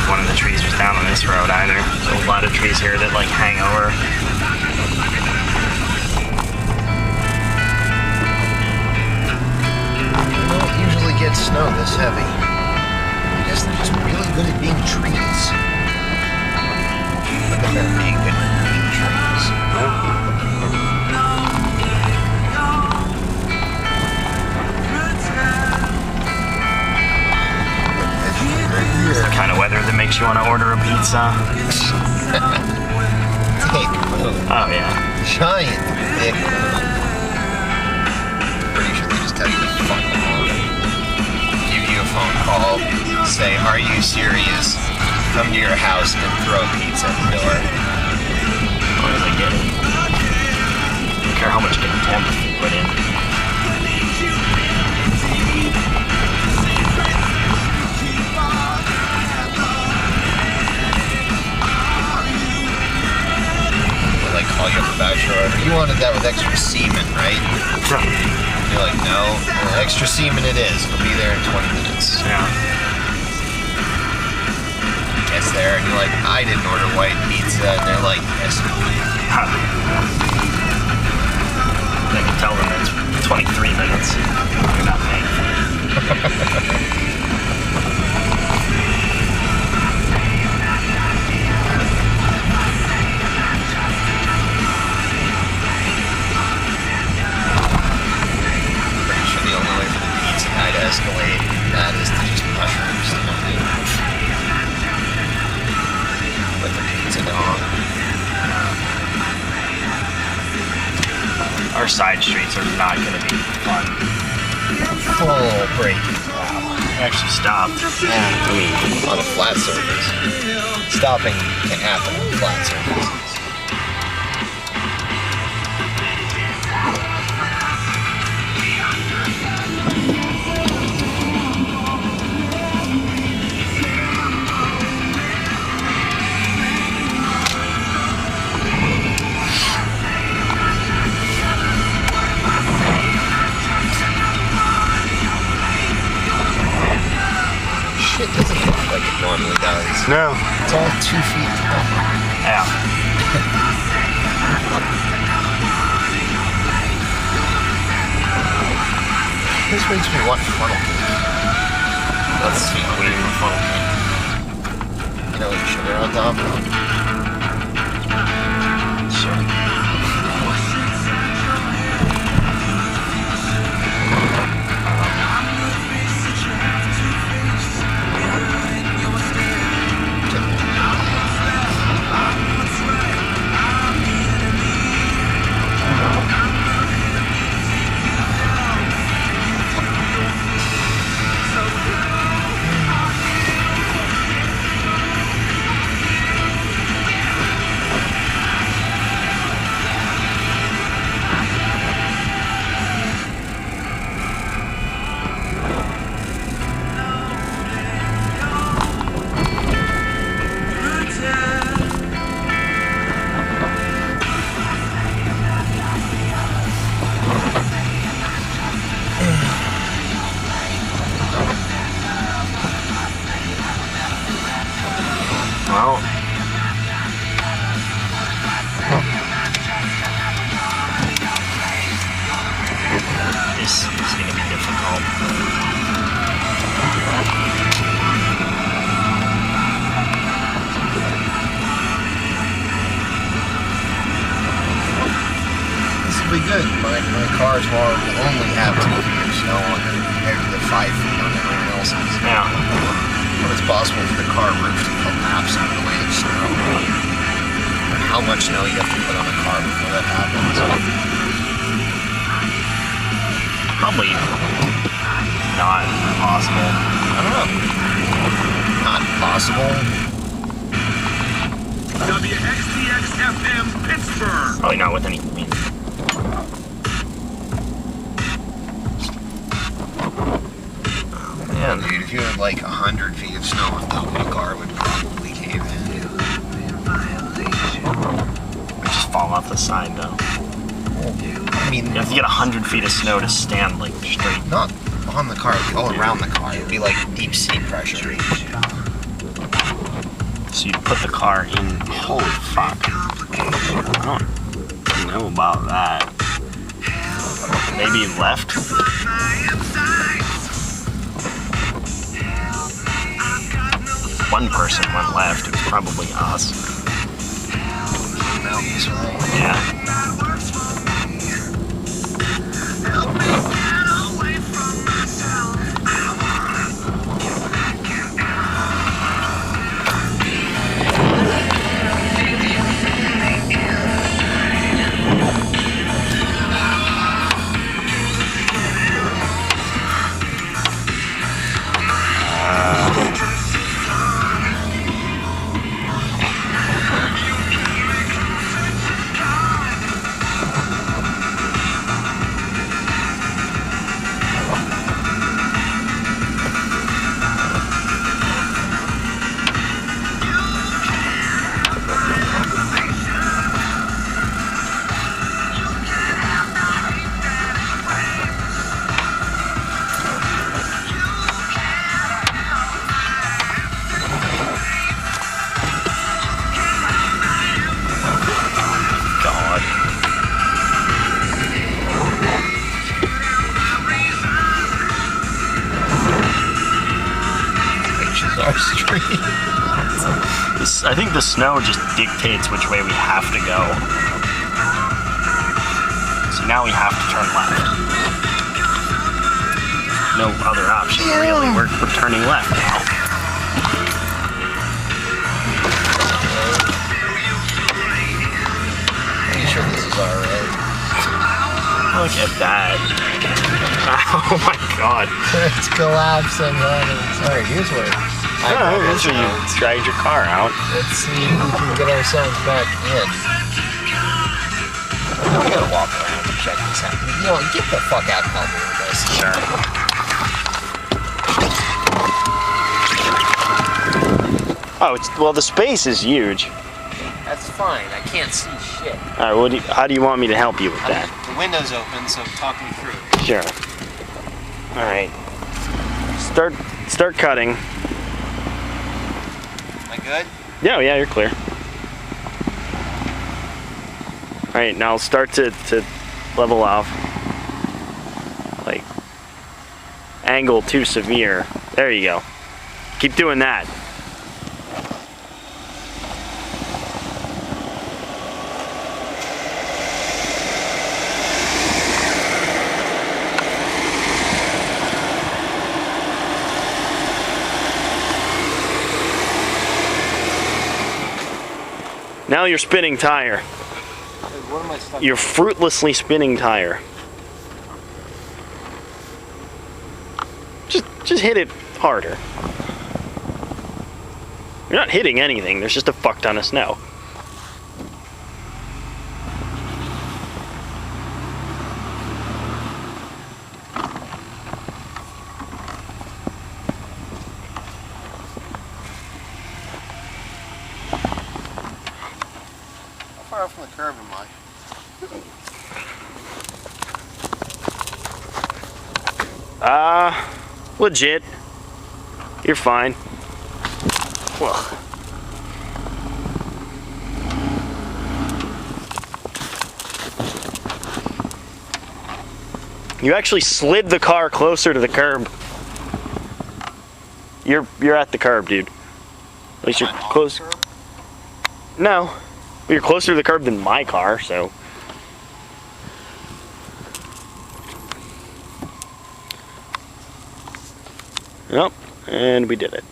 one of the trees was down on this road either. There's a lot of trees here that like hang over. You don't usually get snow this heavy. I guess they're just really good at being trees. Look at them being good at being trees. It's the kind of weather that makes you want to order a pizza. Take one. Oh yeah. Giant big one. Pretty sure they just tell you to fuck off. Give you a phone call, say, "Are you serious?" Come to your house and throw a pizza at the door. As long as I get it. I don't care how much contempt you put in. Like call you up about your order. You wanted that with extra semen, right? Sure. You're like, no, well, extra semen it is. It'll be there in 20 minutes. Yeah. Gets there and you're like, I didn't order white pizza, and they're like, yes. Huh. I can tell them it's 23 minutes. You're not paying for it. Escalate. That is to just mushrooms. With the pizza dog. Our side streets are not going to be fun. Full break. Wow. It actually stopped. Yeah. I mean, on a flat surface. Stopping can happen on flat surfaces. Shit doesn't look like it normally does. No. It's all 2 feet tall. Yeah. This makes me want funnel cake. Let's see, waiting for funnel cake. You know, with sugar on top. Sure. Well, this is going to be difficult. This will be good. My car's will only have 2 feet of snow on it compared to the 5 feet on everyone else's. Yeah. But it's possible for the car roof to collapse under the weight of snow. And how much snow you have to put on a car before that happens? Probably not possible. I don't know. Not possible. WXTX-FM Pittsburgh. Probably not with any. I mean, Yeah, dude, if you had like 100 feet of snow on top of a car, it would probably cave in. it just fall off the side though. I mean, You have to get 100 feet of snow to stand like straight. not on the car, it would be all around the car. It would be like deep sea pressure. So you put the car in. Holy fuck! I don't know about that. Maybe left. One person went left. It was probably us. Yeah. I think the snow just dictates which way we have to go. So now we have to turn left. No other option, really. We're turning left now. Are you sure this is alright? Look at that. Oh my god. It's collapsing, honey. Sorry, here's where That's where you drag your car out. Let's see if we can get ourselves back in. We gotta walk around and check this out. You know, get the fuck out and help me with this. Sure. Oh, well, the space is huge. That's fine. I can't see shit. All right, how do you want me to help you with that? The window's open, so talk me through. Sure. All right. Start cutting. Am I good? Yeah, you're clear. All right, now start to level off. Like, angle too severe. There you go. Keep doing that. Now you're spinning tire. What am I stuck You're fruitlessly spinning tire. Just hit it harder. You're not hitting anything, there's just a fuck ton of snow. How far from the curb am I? Legit. You're fine. Well. You actually slid the car closer to the curb. You're at the curb, dude. At least you're close. No. You're closer to the curb than my car, so. Yep, and we did it.